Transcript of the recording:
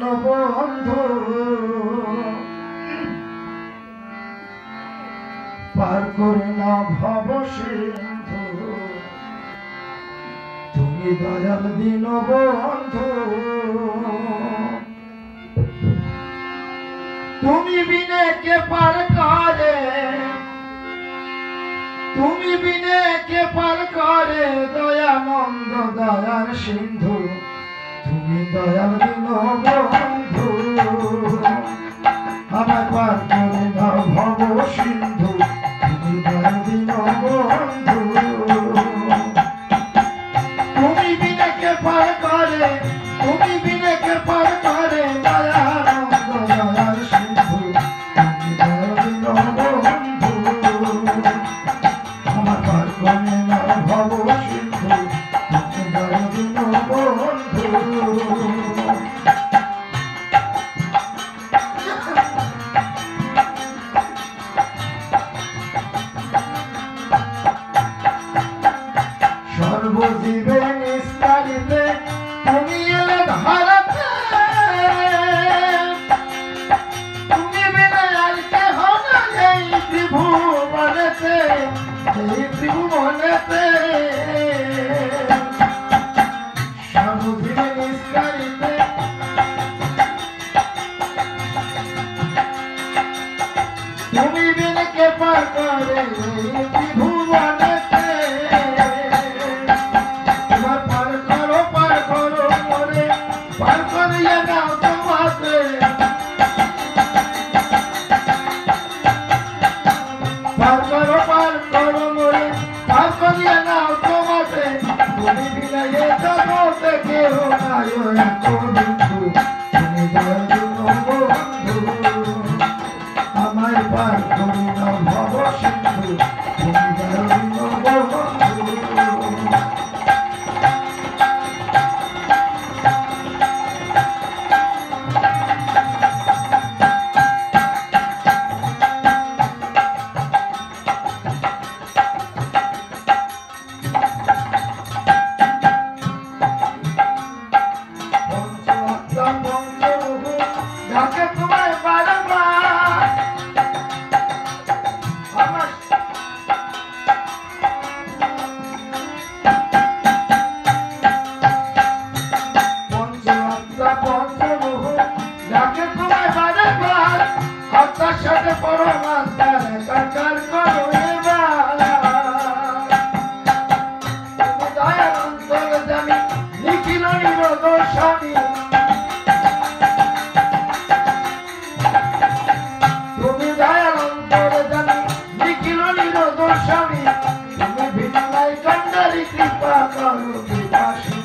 দীনবন্ধু পার করে না ভব সিন্ধু তুমি দয়াল দীনবন্ধু তুমি বিনে কে পার করে তুমি বিনে কে পার করে দয়ানন্দ দয়ার সিন্ধু তুমি দয়াল দীনবন্ধু আমার পার করে দাও ভব সিন্ধু তুমি দয়াল দীনবন্ধু তুমি বিনে কে পার করে তুমি বিনে কে পার করে দয়ানন্দ দয়ার সিন্ধু তুমি দয়াল দীনবন্ধু আমার পার করে দাও ভব সিন্ধু তুমি দয়াল দীনবন্ধু সর্বজীবে নিস্তারিতে তুমি এলে ধরাতে তুমি বিনা আর কেহ নাই এই ত্রিভুবনেতে সর্বজীবে নিস্তারিতে তুমি বিনা কে পার করে এই ত্রিভুবনেতে পার করিয়া নাও তোমাতে পার করো মোরে পার করিয়া নাও তোমাতে তুমি বিনায়ে জগতে কেহ নাই এত বন্ধু তুমি দয়াল দীনবন্ধু আমায় পার করি নাও ভব সিন্ধু তুমি দয়াল দীনবন্ধু তুমি দয়াল অন্তরে জানি নিখিল নিরোধ স্বামী তুমি ভিন্নাই কান্ডারি কৃপা করো বিপাশী